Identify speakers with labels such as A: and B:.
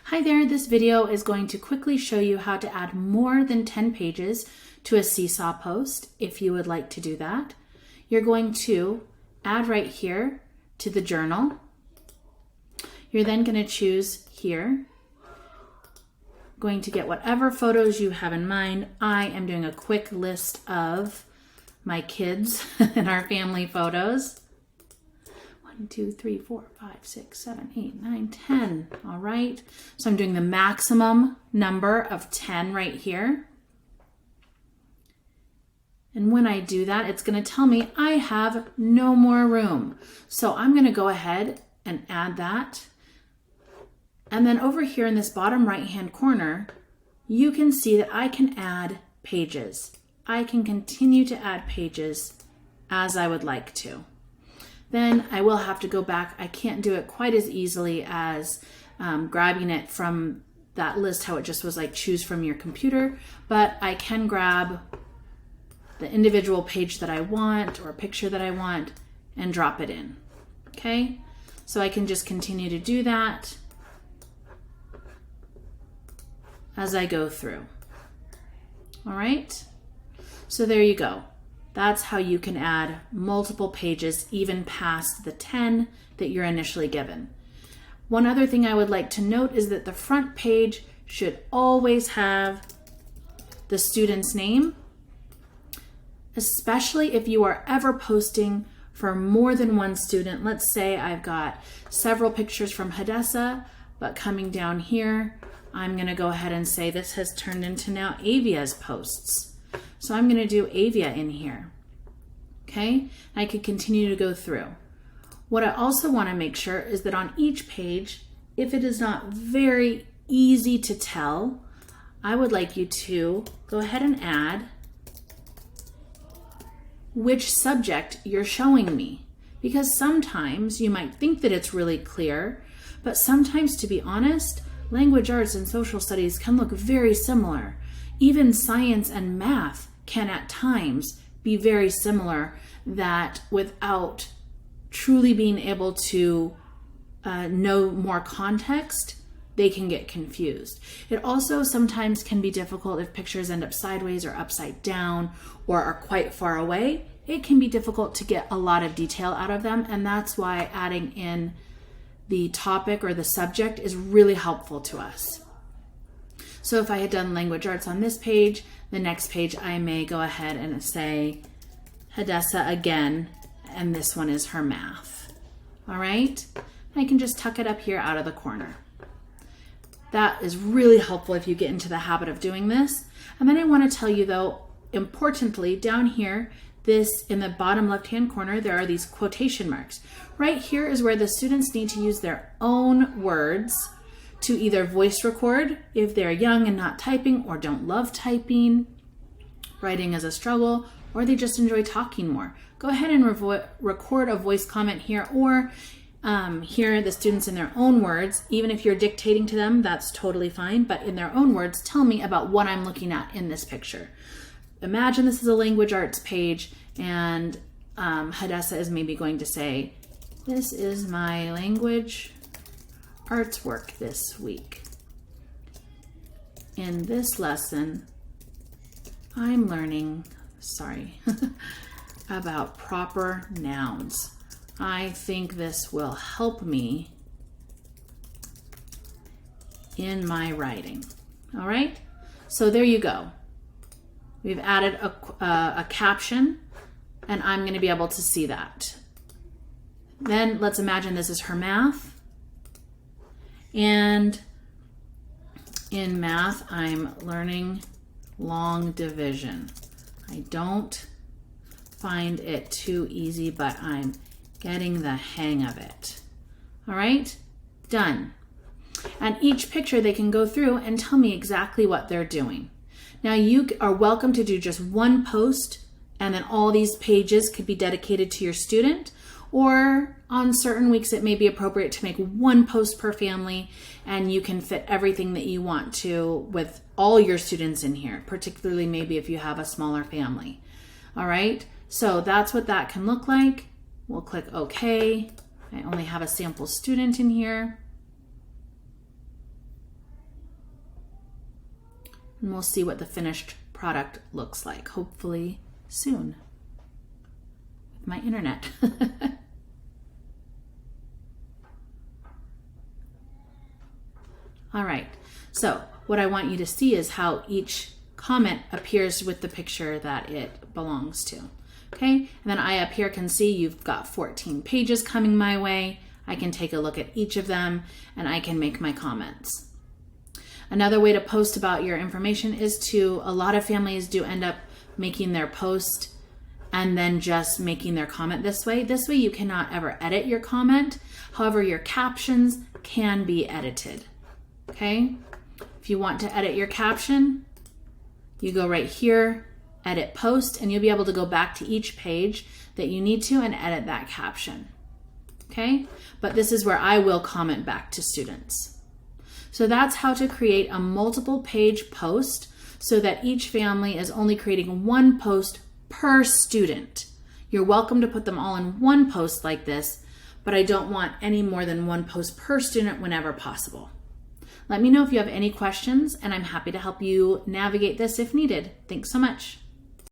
A: Hi there, this video is going to quickly show you how to add more than 10 pages to a Seesaw post if you would like to do that. You're going to add right here to the journal. You're then going to choose here. Going to get whatever photos you have in mind. I am doing a quick list of my kids and our family photos. 1, 2, 3, 4, 5, 6, 7, 8, 9, 10. All right. So I'm doing the maximum number of 10 right here. And when I do that, it's going to tell me I have no more room. So I'm going to go ahead and add that. And then over here in this bottom right-hand corner, you can see that I can add pages. I can continue to add pages as I would like to. Then I will have to go back. I can't do it quite as easily as grabbing it from that list, how it just was like choose from your computer, but I can grab the individual page that I want or picture that I want and drop it in. Okay, so I can just continue to do that as I go through. All right, so there you go. That's how you can add multiple pages even past the 10 that you're initially given. One other thing I would like to note is that the front page should always have the student's name, especially if you are ever posting for more than one student. Let's say I've got several pictures from Hadessa, but coming down here, I'm going to go ahead and say this has turned into now Avia's posts. So I'm going to do Avia in here. Okay, I could continue to go through. What I also want to make sure is that on each page, if it is not very easy to tell, I would like you to go ahead and add which subject you're showing me. Because sometimes you might think that it's really clear, but sometimes, to be honest, language arts and social studies can look very similar. Even science and math can at times be very similar, that without truly being able to know more context, they can get confused. It also sometimes can be difficult if pictures end up sideways or upside down or are quite far away. It can be difficult to get a lot of detail out of them, and that's why adding in the topic or the subject is really helpful to us. So if I had done language arts on this page, the next page I may go ahead and say Hadessa again, and this one is her math. All right, I can just tuck it up here out of the corner. That is really helpful if you get into the habit of doing this. And then I want to tell you though, importantly, down here, this in the bottom left-hand corner, there are these quotation marks. Right here is where the students need to use their own words to either voice record if they're young and not typing or don't love typing, writing is a struggle, or they just enjoy talking more. Go ahead and record a voice comment here, or hear the students in their own words. Even if you're dictating to them, that's totally fine, but in their own words, tell me about what I'm looking at in this picture. Imagine this is a language arts page, and Hadessa is maybe going to say, this is my language arts work this week. In this lesson, I'm learning, about proper nouns. I think this will help me in my writing. All right, so there you go. We've added a caption, and I'm going to be able to see that. Then let's imagine this is her math. And in math, I'm learning long division. I don't find it too easy, but I'm getting the hang of it. All right, done. And each picture they can go through and tell me exactly what they're doing. Now you are welcome to do just one post, and then all these pages could be dedicated to your student, or on certain weeks it may be appropriate to make one post per family, and you can fit everything that you want to with all your students in here, particularly maybe if you have a smaller family. All right, so that's what that can look like. We'll click OK. I only have a sample student in here. and we'll see what the finished product looks like, hopefully soon with my internet. All right, so what I want you to see is how each comment appears with the picture that it belongs to. Okay, and then I up here can see you've got 14 pages coming my way. I can take a look at each of them and I can make my comments. Another way to post about your information is to, a lot of families do end up making their post and then just making their comment this way. This way you cannot ever edit your comment. However, your captions can be edited. Okay, if you want to edit your caption, you go right here, edit post, and you'll be able to go back to each page that you need to and edit that caption. Okay, but this is where I will comment back to students. So that's how to create a multiple page post so that each family is only creating one post per student. You're welcome to put them all in one post like this, but I don't want any more than one post per student whenever possible. Let me know if you have any questions, and I'm happy to help you navigate this if needed. Thanks so much.